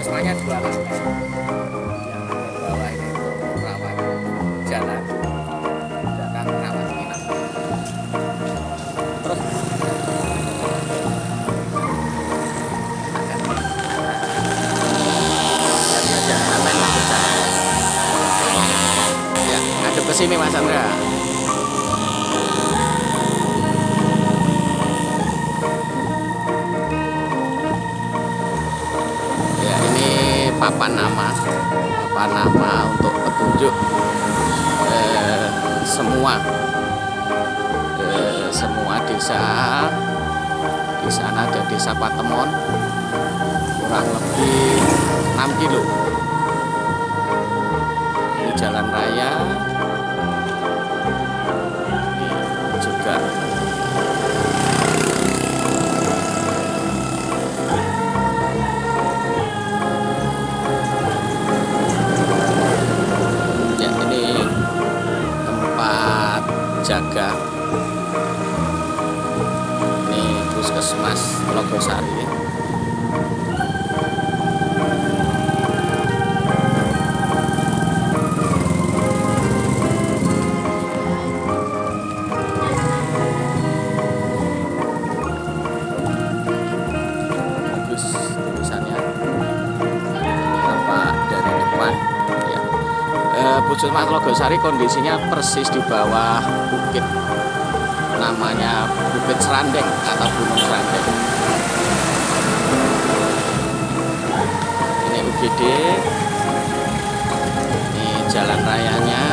puskesmasnya 2 lantai. Yang bawah ini untuk rawat jalan, datang rawat inap. Terus ya, ngadep ke sini Mas Andra. Ya, ini papan nama untuk petunjuk semua desa. Di sana ada desa Patemon, kurang lebih 6 kilo. Ini jalan raya. Ini juga ya, ini tempat jaga. Ini puskesmas Logosari. Bagus tulisannya, tampak dari depan ya. Puskesmas Logosari kondisinya persis di bawah bukit, namanya Bukit Serandeng atau Gunung Serandeng. Ini UGD, ini jalan rayanya.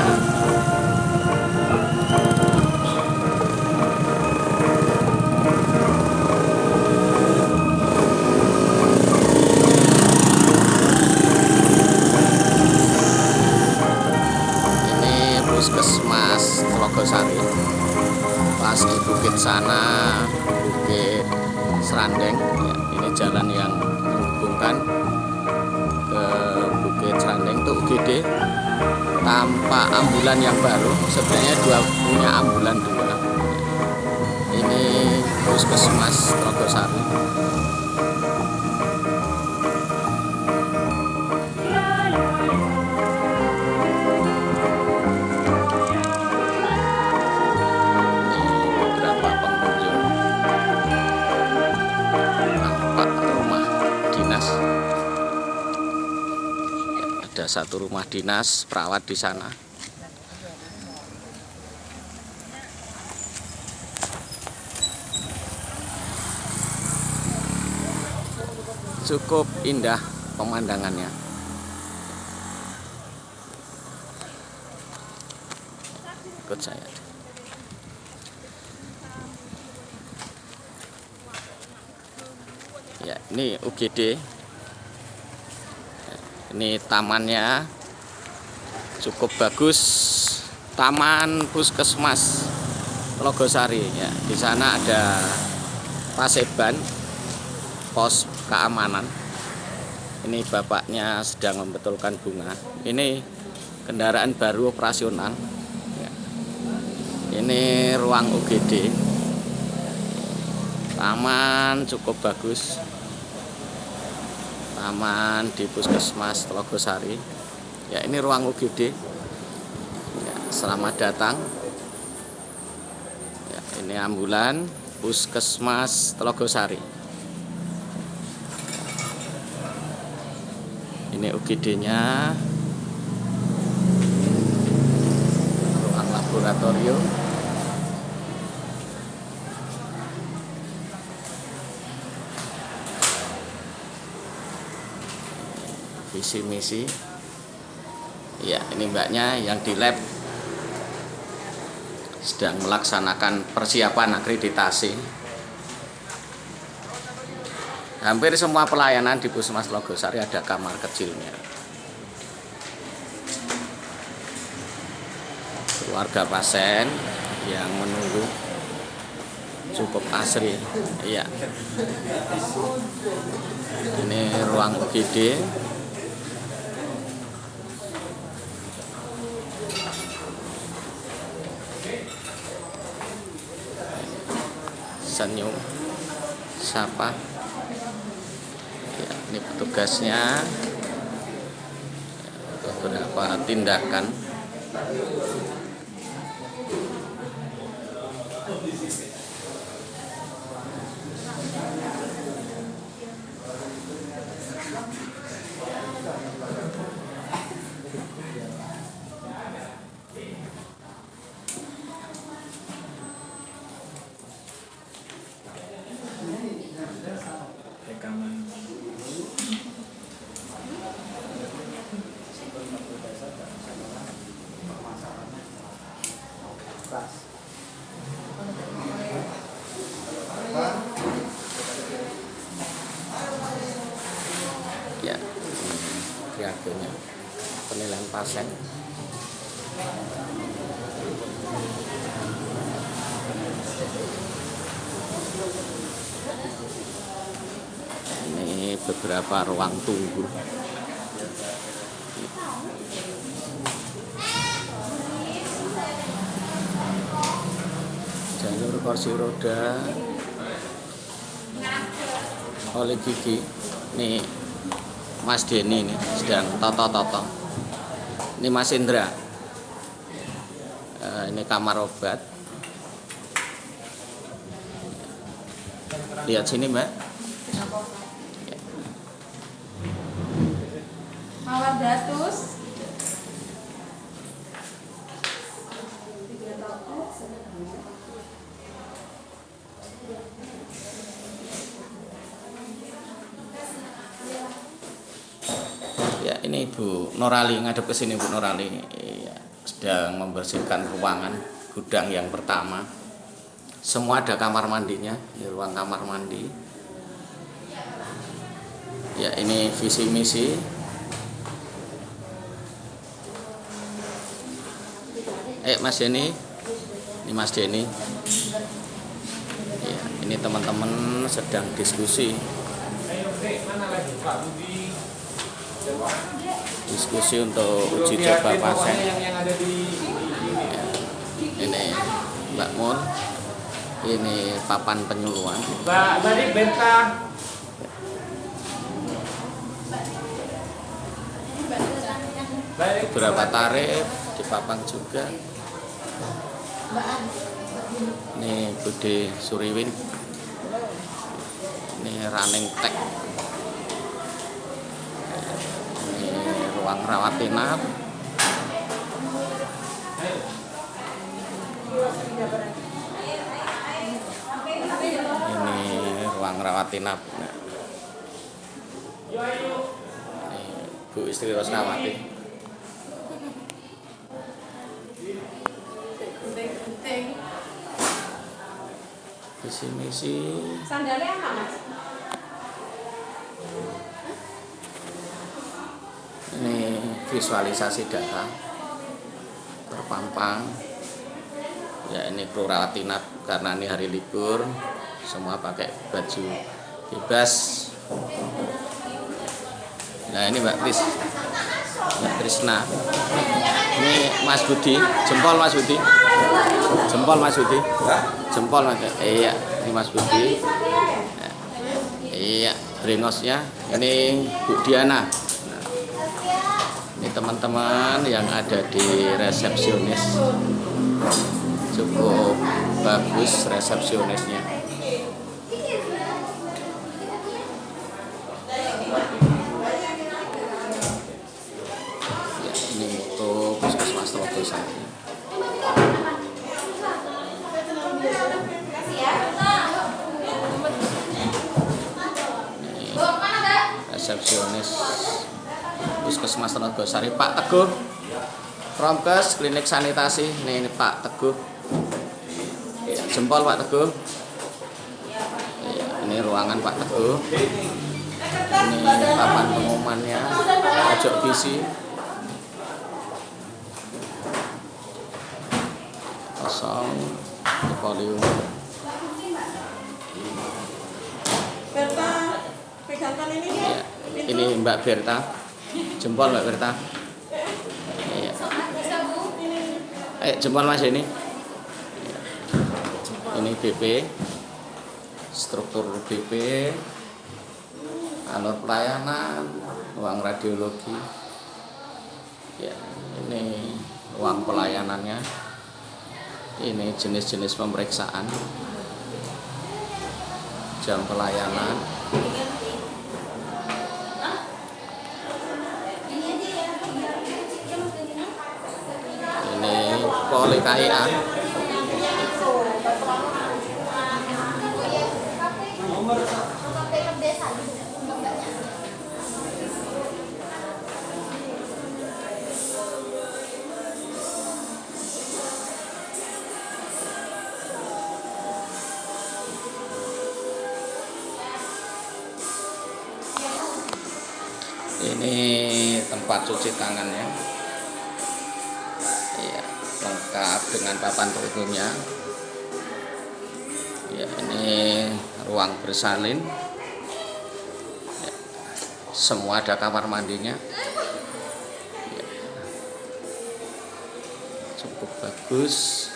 Ini puskesmas Logosari. Pas di bukit sana, Bukit Serandeng ya, ini jalan yang menghubungkan ke Bukit Serandeng itu UGD. Tanpa ambulan yang baru, sebenarnya punya ambulan 2. Ini puskesmas Logosari. Ada satu rumah dinas perawat di sana. Cukup indah pemandangannya. Ikut saya. Ya, ini UGD. Ini tamannya cukup bagus, Taman Puskesmas Logosari ya. Di sana ada paseban, pos keamanan. Ini bapaknya sedang membetulkan bunga. Ini kendaraan baru operasional ya. Ini ruang UGD. Taman cukup bagus. Taman di Puskesmas Logosari ya, ini ruang UGD ya, selamat datang ya. Ini ambulan Puskesmas Logosari. Ini UGD-nya, ruang laboratorium. Visi misi ya, ini mbaknya yang di lab sedang melaksanakan persiapan akreditasi. Hampir semua pelayanan di Puskesmas Logosari ada kamar kecilnya. Keluarga pasien yang menunggu cukup asri iya. Ini ruang UGD. Senyum sapa ya. Ini petugasnya, beberapa tindakan. Ya, triagonya penilaian pasien. Ini beberapa ruang tunggu. Jalur kursi roda oleh gigi. Nih Mas Denny ini sedang toto-toto. Ini Mas Indra. Ini kamar obat. Lihat sini, Mbak. Mawar datus. Ya, ini Ibu Norali, ngadep ke sini Bu Norali. Ya, sedang membersihkan ruangan gudang yang pertama. Semua ada kamar mandinya, di ruang kamar mandi. Ya, ini visi misi. Mas Denny. Ini Mas Denny. Ya, ini teman-teman sedang diskusi. Diskusi untuk uji coba pasien. Ya, ini Mbak Mun. Ini papan penyuluhan. Balik benta. Beberapa tarif dipapang juga. Ini Bude Suriwin. Ini running tech. Ini ruang rawat inap. Ini ruang rawat inap. Ini Bu Istri Rosnawati. Visi misi. Sandalnya apa, Mas? Ini visualisasi data terpampang. Ya, ini kru rawat inap karena ini hari libur, semua pakai baju bebas. Nah, ini Mbak Krisna. Ini Mas Budi, jempol Mas Budi. Jempol Mas Budi. Jempol Mas. Iya, ini Mas Budi. Iya, brengosnya. Ini Bu Diana. Nah, ini teman-teman yang ada di resepsionis. Cukup bagus resepsionisnya. Ya, ini moto Puskesmas Telogosari. Resepsionis Puskesmas Telogosari Pak Teguh, Promkes Klinik Sanitasi. Ini Pak Teguh. Ya, jempol Pak Teguh. Ya, ini ruangan Pak Teguh. Ini papan pengumumannya, pojok visi. Kosong, volume. Berta, pegangkan ini. Ya, ini Mbak Berta. Jempol Mbak Berta. Iya. Jempol Mas ini. Ini BP, struktur BP, alur pelayanan, ruang radiologi. Ya, ini ruang pelayanannya. Ini jenis-jenis pemeriksaan, jam pelayanan. Ini poli KIA. Ini tempat cuci tangannya, ya, lengkap dengan papan tubuhnya. Ya, ini ruang bersalin, ya, semua ada kamar mandinya, ya, cukup bagus.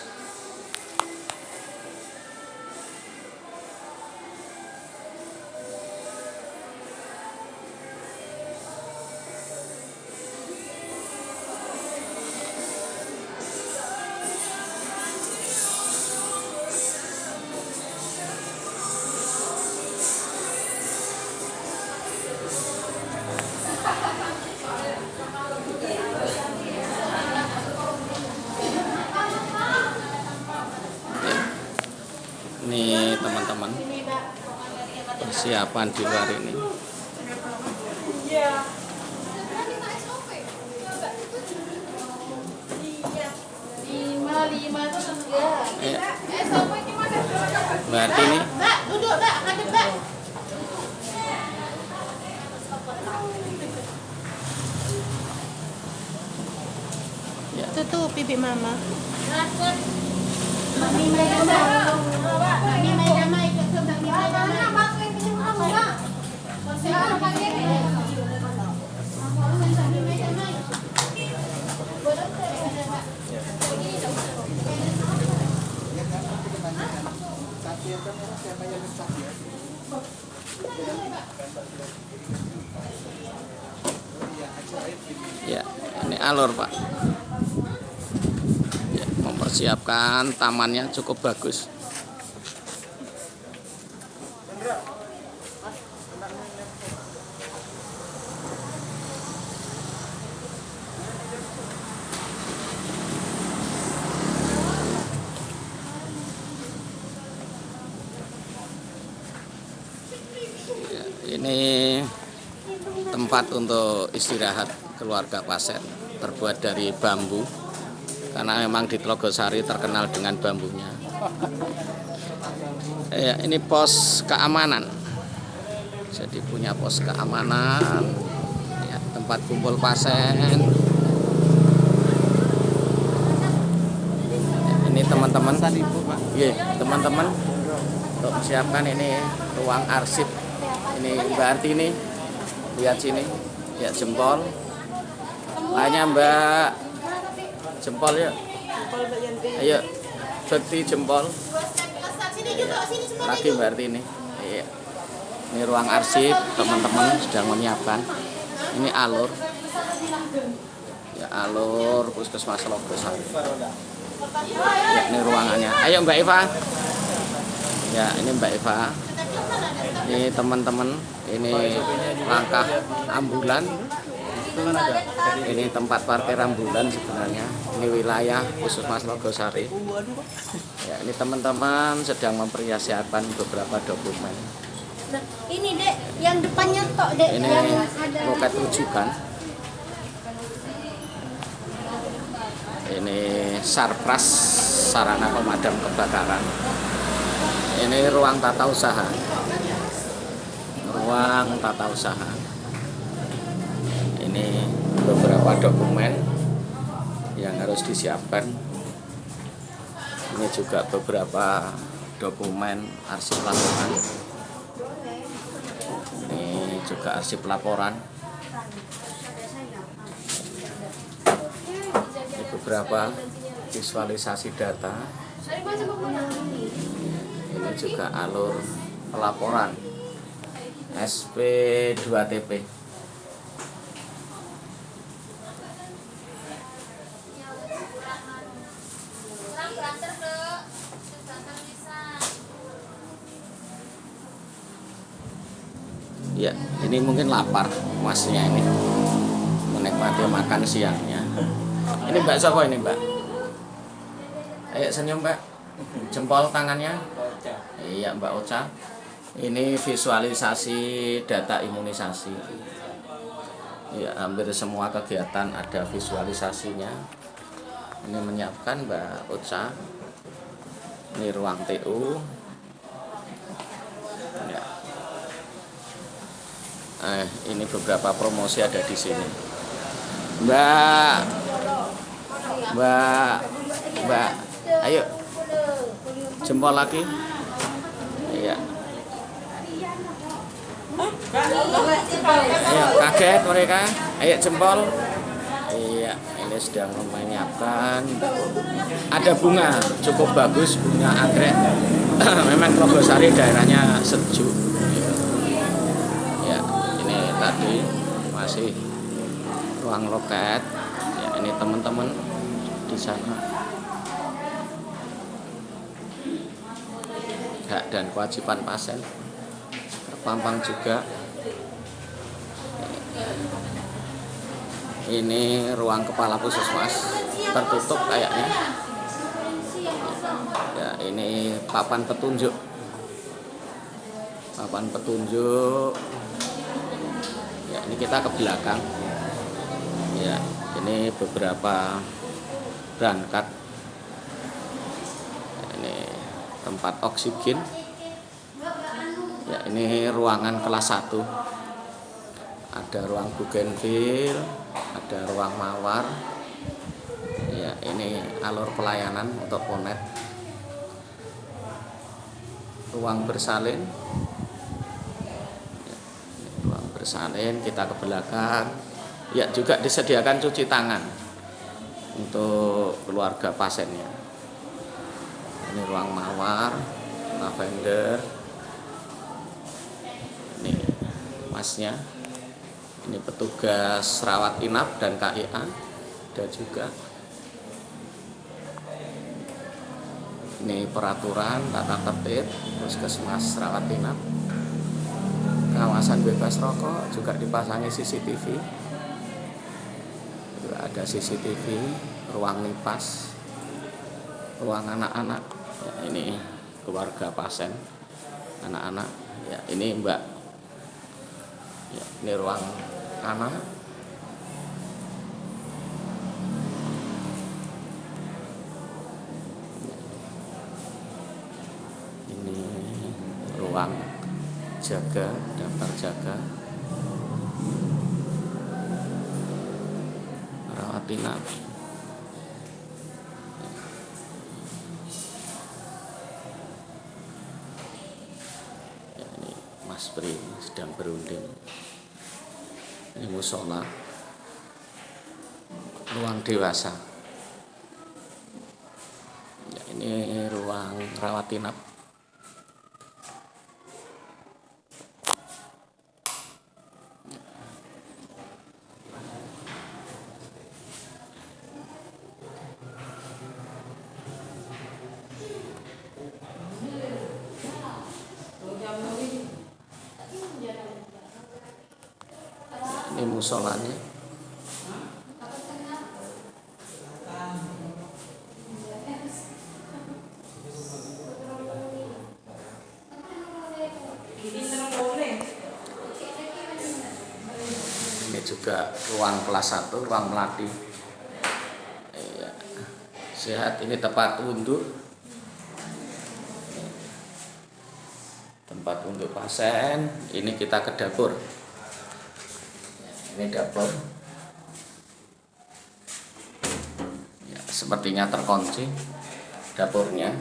Ini teman-teman persiapan di luar ini. Ya. Berarti ini Mbak, duduk Mbak, ngadep Mbak. ya, Tutup pipi mama. Mami Mai Damai ikut ke Mami Mai Damai. ya, ini alur Pak. Ya, mempersiapkan tamannya cukup bagus. Ya, ini tempat untuk istirahat keluarga pasien, terbuat dari bambu karena memang di Tlogosari terkenal dengan bambunya. Ya, ini pos keamanan, jadi punya pos keamanan, ya, tempat kumpul pasien. Ya, ini teman-teman, ya, teman-teman untuk siapkan ini ruang arsip. Ini Mbak Artini, lihat sini, ya, jempol. Hanya Mbak, jempol ya. Ayo, Bekti jempol. Lagi Mbak Artini. Iya. Ini ruang arsip, teman-teman sedang menyiapkan. Ini alur. Ya, alur Puskesmas Tlogosari. Ya, ini ruangannya. Ayo Mbak Eva. Ya, ini Mbak Eva. Ini teman-teman, ini langkah ambulan. Ini tempat parkir ambulan sebenarnya. Ini wilayah Puskesmas Tlogosari. Ya, ini teman-teman sedang mempersiapkan beberapa dokumen. Nah, ini Dek, yang depannya tok Dek, Ini yang ada loket rujukan. Ini sarpras, sarana pemadam kebakaran. Ini ruang tata usaha. Ruang tata usaha. Ini beberapa dokumen yang harus disiapkan. Ini juga beberapa dokumen arsip laporan. Ini juga arsip laporan. Ini beberapa visualisasi data. Ini juga alur pelaporan. SP2TP. Ya, ini mungkin lapar masnya ini menikmati makan siangnya. Ini Mbak siapa ini Mbak? Ayo senyum Mbak. Jempol tangannya. Iya Mbak Ocha. Ini visualisasi data imunisasi. Ya, hampir semua kegiatan ada visualisasinya. Ini menyiapkan Mbak Ocha. Ini ruang TU. Ya. Ini beberapa promosi ada di sini. Mbak, ayo jempol lagi. Iya. Ayo kaget mereka. Ayo jempol. Iya, ini sedang menyiapkan. Ada bunga, cukup bagus bunga anggrek. Memang Logosari daerahnya sejuk. Ya, ini tadi masih ruang loket. Ya, ini teman-teman di sana. Hak dan kewajiban pasien terpampang juga. Ini ruang kepala puskesmas tertutup kayaknya. Ya, ini papan petunjuk. Papan petunjuk. Ya, ini kita ke belakang. Ya, ini beberapa berangkat. Ya, ini tempat oksigen. Ya, ini ruangan kelas 1. Ada ruang bougainville, ada ruang mawar. Ya, ini alur pelayanan untuk Ponet. Ruang bersalin. Ya, ruang bersalin, kita ke belakang. Ya, juga disediakan cuci tangan untuk keluarga pasiennya. Ini ruang mawar, lavender. Ini masnya. Ini petugas rawat inap dan KIA ada juga. Ini peraturan tata tertib puskesmas rawat inap. Kawasan bebas rokok juga dipasangi CCTV. Juga ada CCTV, ruang nipas, ruang anak-anak. Ya, ini keluarga pasien, anak-anak. Ya, ini Mbak. Ya, ini ruang anak. Ini ruang jaga, daftar jaga, rawat inap. Ya, ini Mas Pri sedang berunding. Ini musola, ruang dewasa. Ya, ini ruang rawat inap. Ini musolanya. Ini juga ruang kelas 1, ruang melatih. Iya. Sehat, ini tempat untuk pasien. Ini kita ke dapur. Ini dapur. Ya, sepertinya terkunci dapurnya.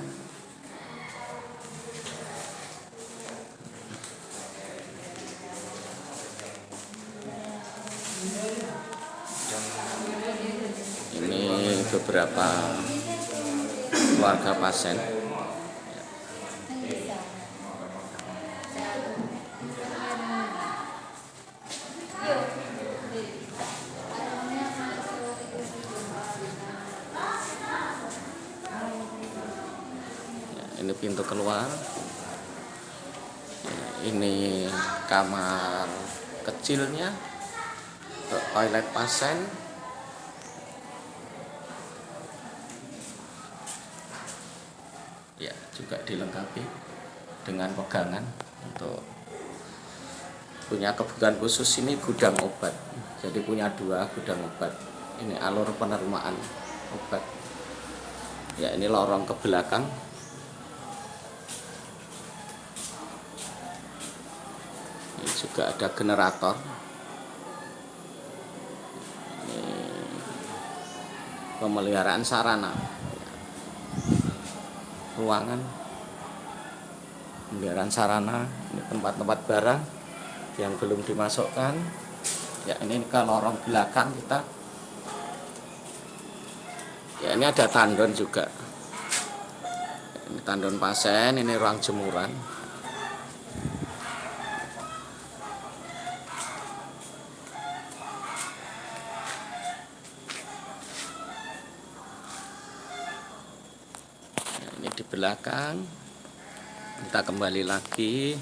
Ini beberapa keluarga pasien. ini pintu keluar. Ini kamar kecilnya, toilet pasien. Ya, juga dilengkapi dengan pegangan untuk punya kebutuhan khusus. Ini gudang obat, jadi punya 2 gudang obat. Ini alur penerimaan obat. Ya, ini lorong ke belakang. Ini juga ada generator. Ini pemeliharaan sarana. Ruangan pemeliharaan sarana. Ini tempat-tempat barang yang belum dimasukkan. Ya, ini ke lorong belakang kita. Ya, ini ada tandon juga. Ini tandon pasien, ini ruang jemuran. Ya, ini di belakang. Kita kembali lagi.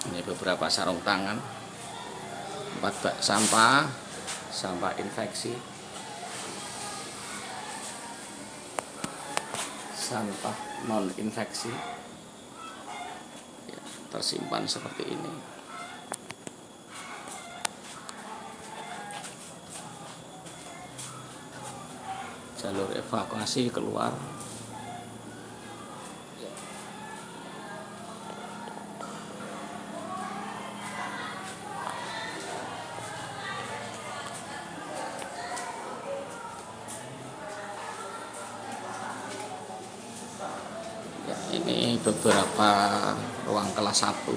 Ini beberapa sarung tangan, tempat bak sampah infeksi, sampah non infeksi, ya, tersimpan seperti ini. Jalur evakuasi keluar. Ya, ini beberapa ruang kelas 1.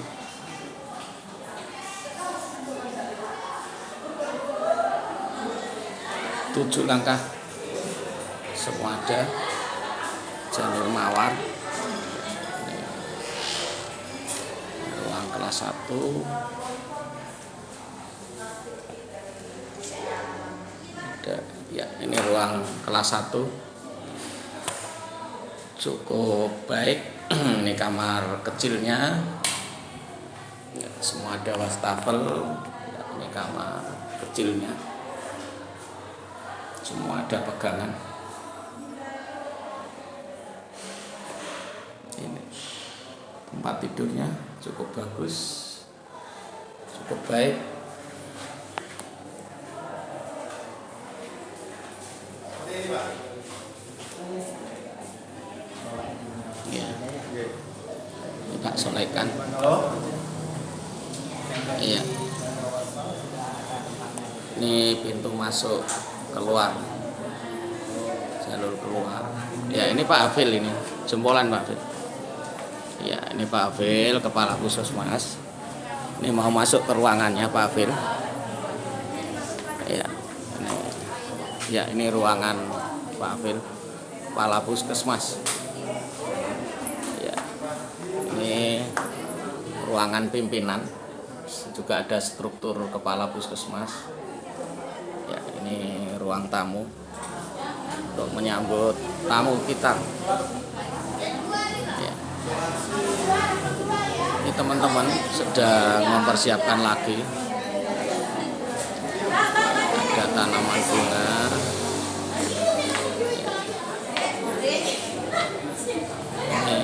Tujuh langkah semua ada. Jalur mawar. Ini ruang kelas 1. Ada, ya, ini ruang kelas 1. Cukup baik. Ini kamar kecilnya. Ya, semua ada wastafel. Ya, ini kamar kecilnya. Semua ada pegangan. Ini tempat tidurnya cukup bagus, cukup baik. Ya, ini tak solekan. Iya, ini pintu masuk keluar, jalur keluar. Ya, ini Pak Afil, ini jempolan Pak Afil. Ya, ini Pak Afil, kepala puskesmas. Ini mau masuk ke ruangannya Pak Afil. Ya, ini ruangan Pak Afil, kepala puskesmas. Ya, ini ruangan pimpinan. Juga ada struktur kepala puskesmas. Ya, ini ruang tamu untuk menyambut tamu kita. Ya. Ini teman-teman sedang mempersiapkan lagi. Ada tanaman bunga. Ya. Ini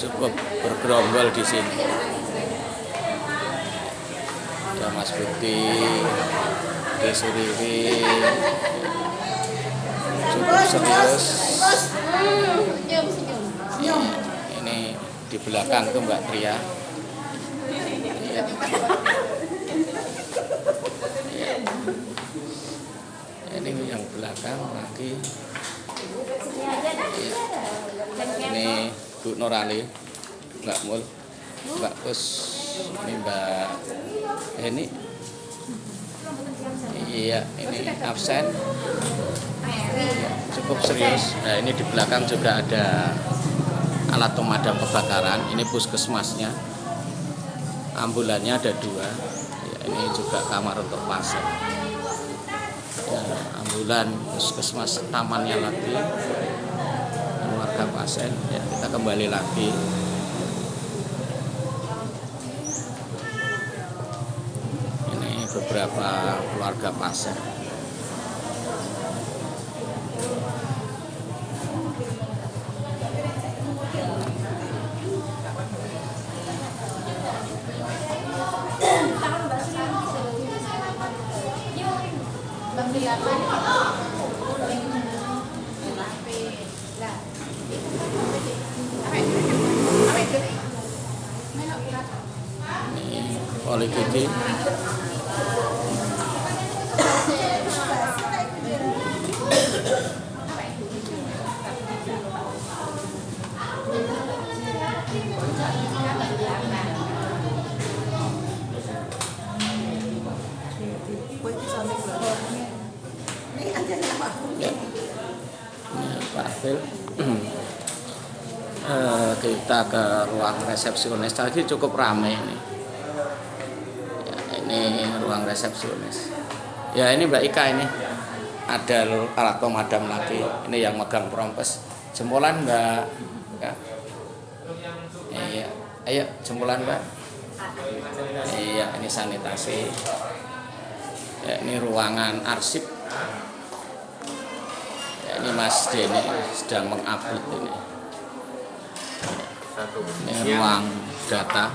cukup bergerombol di sini. Ada Mas Bukti, Suriri, cukup serius. Ya, ini di belakang tuh Mbak Tria. Ya. Ya. Ini yang belakang lagi. Ya. Ini Bu Norali, Mbak Mul, Mbak Pus, ini Mbak Heni. Iya, ini absen. Ya, cukup serius. Nah, ini di belakang juga ada alat pemadam kebakaran. Ini puskesmasnya. Ambulannya ada 2. Ya, ini juga kamar untuk pasien. Ya, ambulan, puskesmas, tamannya lagi, keluarga pasien. Ya, kita kembali lagi. Ini beberapa keluarga pasien. Ini oleh gigi. Ya, ini Pak Phil. Kita ke ruang resepsionis tadi cukup ramai ini. Ya, ini ruang resepsionis. Ya, ini Mbak Ika ini. Ada alat pemadam lagi. Ini yang megang prompes. Jempolan Mbak. Ya. Iya, ayo jempolan Mbak. Iya, ini sanitasi. Ya, ini ruangan arsip. Ya, ini Mas Denny sedang mengupload ini. Ini ruang data.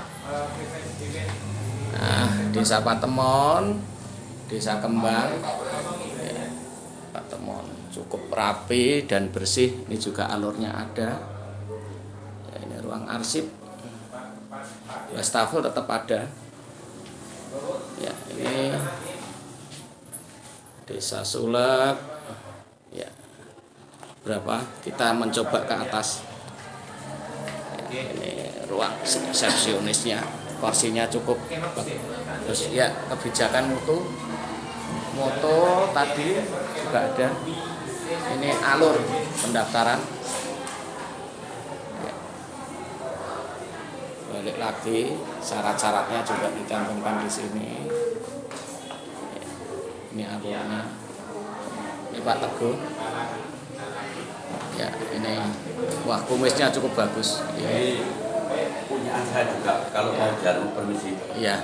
Nah, Desa Patemon, Desa Kembang. Ya, Patemon cukup rapi dan bersih. Ini juga alurnya ada. Ya, ini ruang arsip. Wastafel tetap ada. Ya, ini Desa Sulek. Ya, berapa? Kita mencoba ke atas. Ya, ini ruang resepsionisnya. Kursinya cukup bagus. Ya, kebijakan moto tadi juga ada. Ini alur pendaftaran. Ya. Balik lagi, syarat-syaratnya juga dicantumkan di sini. Ya. Ini alurnya. Ini Pak Teguh. Ya, ini wah kumisnya cukup bagus. Ya. Punya saya juga kalau mau jarum permisi. Ya,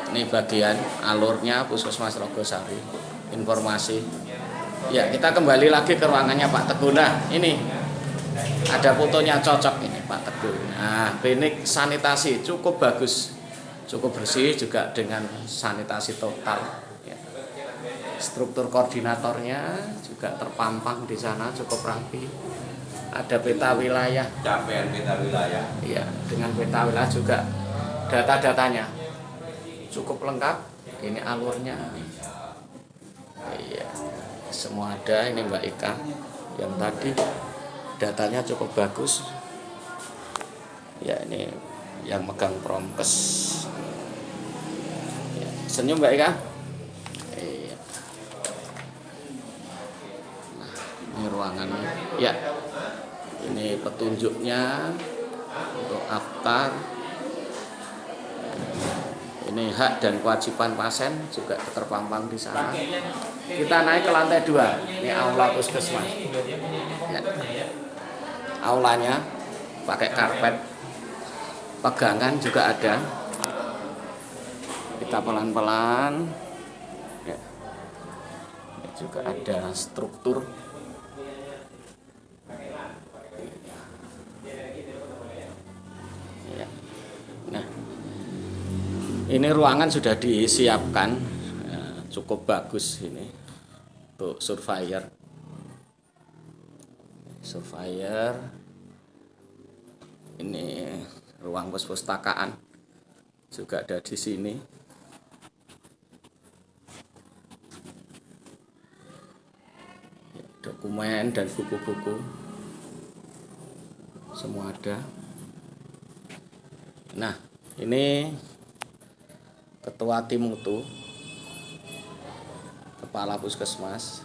ini bagian alurnya Puskesmas Rogosari. Informasi. Ya, kita kembali lagi ke ruangannya Pak Teguh. Nah, ini ada fotonya cocok ini Pak Teguh. Nah, klinik sanitasi cukup bagus, cukup bersih juga dengan sanitasi total. Ya. Struktur koordinatornya juga terpampang di sana cukup rapi. Ada peta wilayah. Capaian peta wilayah. Iya, dengan peta wilayah juga data-datanya cukup lengkap. Ini alurnya. Iya, semua ada. Ini Mbak Ika yang tadi datanya cukup bagus. Ya, ini yang megang promkes. Ya, senyum Mbak Ika. Iya. Nah, ini ruangannya. Ya. Ini petunjuknya untuk aftar. Ini hak dan kewajiban pasien juga terpampang di sana. Kita naik ke lantai 2. Ini aula puskesmas. Ya. Aulanya pakai karpet. Pegangan juga ada. Kita pelan-pelan. Ya. Ini juga ada struktur. Ini ruangan sudah disiapkan, ya, cukup bagus ini untuk surveyor. Ini ruang perpustakaan juga ada di sini. Ya, dokumen dan buku-buku semua ada. Nah, ini Ketua Tim Mutu, Kepala Puskesmas,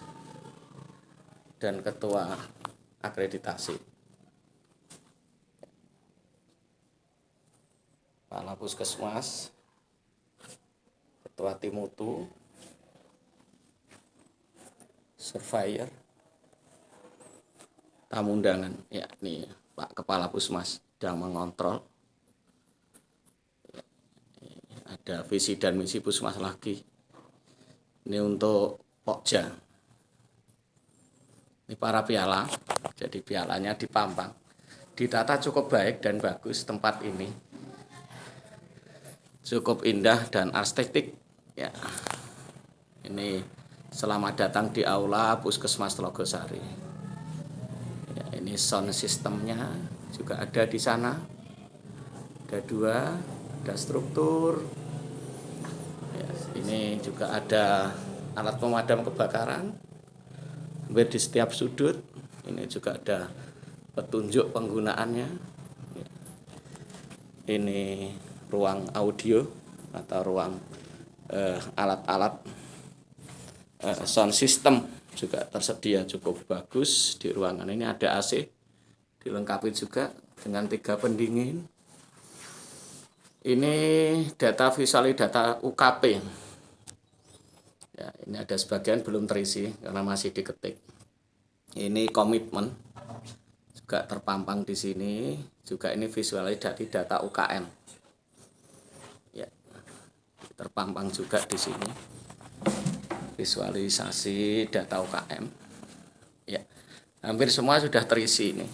dan Ketua Akreditasi. Kepala Puskesmas, Ketua Tim Mutu, surveyor, tamu undangan. Ya, ini Pak Kepala Puskesmas sedang mengontrol. Ada visi dan misi Puskesmas lagi. Ini untuk Pokja. Ini para piala. Jadi pialanya dipampang. Ditata cukup baik dan bagus tempat ini. Cukup indah dan arsitektik. Ya. Ini selamat datang di aula Puskesmas Tlogosari. Ya, ini sound systemnya juga ada di sana. Ada 2, ada struktur. Ya, ini juga ada alat pemadam kebakaran. Hampir di setiap sudut. Ini juga ada petunjuk penggunaannya. Ini ruang audio atau ruang alat-alat sound system juga tersedia cukup bagus di ruangan ini. Ada AC, dilengkapi juga dengan 3 pendingin. Ini data visual, data UKP. Ya, ini ada sebagian belum terisi karena masih diketik. Ini komitmen juga terpampang di sini. Juga ini visualisasi data UKM. Ya, terpampang juga di sini. Visualisasi data UKM. Ya, hampir semua sudah terisi ini.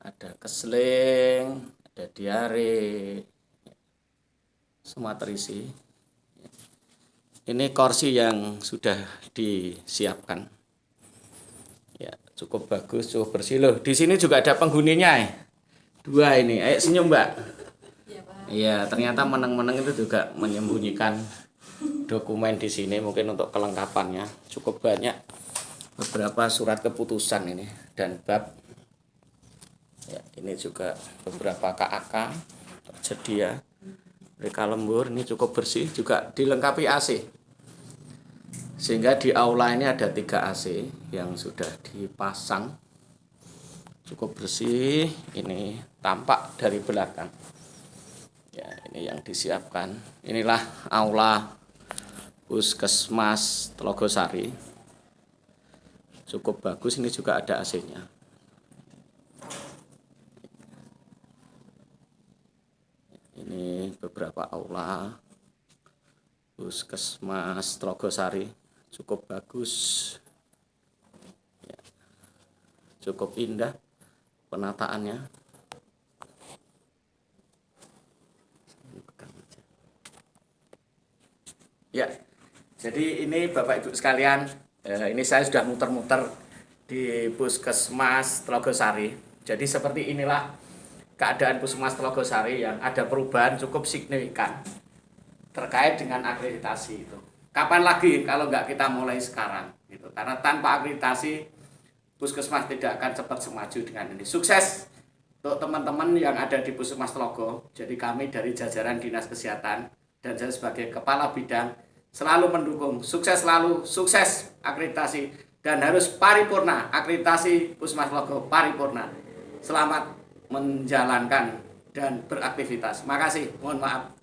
Ada keseling, ada diare, semua terisi. Ini kursi yang sudah disiapkan. Ya, cukup bagus, cukup bersih loh. Di sini juga ada penghuninya. 2 ini. Ayo senyum, Mbak. Iya, ternyata meneng-meneng itu juga menyembunyikan dokumen di sini mungkin untuk kelengkapannya. Cukup banyak beberapa surat keputusan ini dan bab. Ya, ini juga beberapa KAK tersedia. Mereka lembur, ini cukup bersih, juga dilengkapi AC. Sehingga di aula ini ada 3 AC yang sudah dipasang. Cukup bersih, ini tampak dari belakang. Ya, ini yang disiapkan. Inilah aula Puskesmas Tlogosari. Cukup bagus, ini juga ada AC-nya. Ini beberapa aula Puskesmas Tlogosari, cukup bagus, ya, cukup indah penataannya. Ya, jadi ini Bapak Ibu sekalian, ini saya sudah muter-muter di Puskesmas Tlogosari. Jadi seperti inilah keadaan Puskesmas Tlogosari yang ada perubahan cukup signifikan terkait dengan akreditasi itu. Kapan lagi kalau nggak kita mulai sekarang gitu. Karena tanpa akreditasi Puskesmas tidak akan cepat semaju dengan ini. Sukses untuk teman-teman yang ada di Puskesmas Tlogo. Jadi kami dari jajaran Dinas Kesehatan dan saya sebagai kepala bidang selalu mendukung. Sukses selalu, sukses akreditasi dan harus paripurna akreditasi Puskesmas Tlogo paripurna. Selamat menjalankan dan beraktivitas. Makasih, mohon maaf.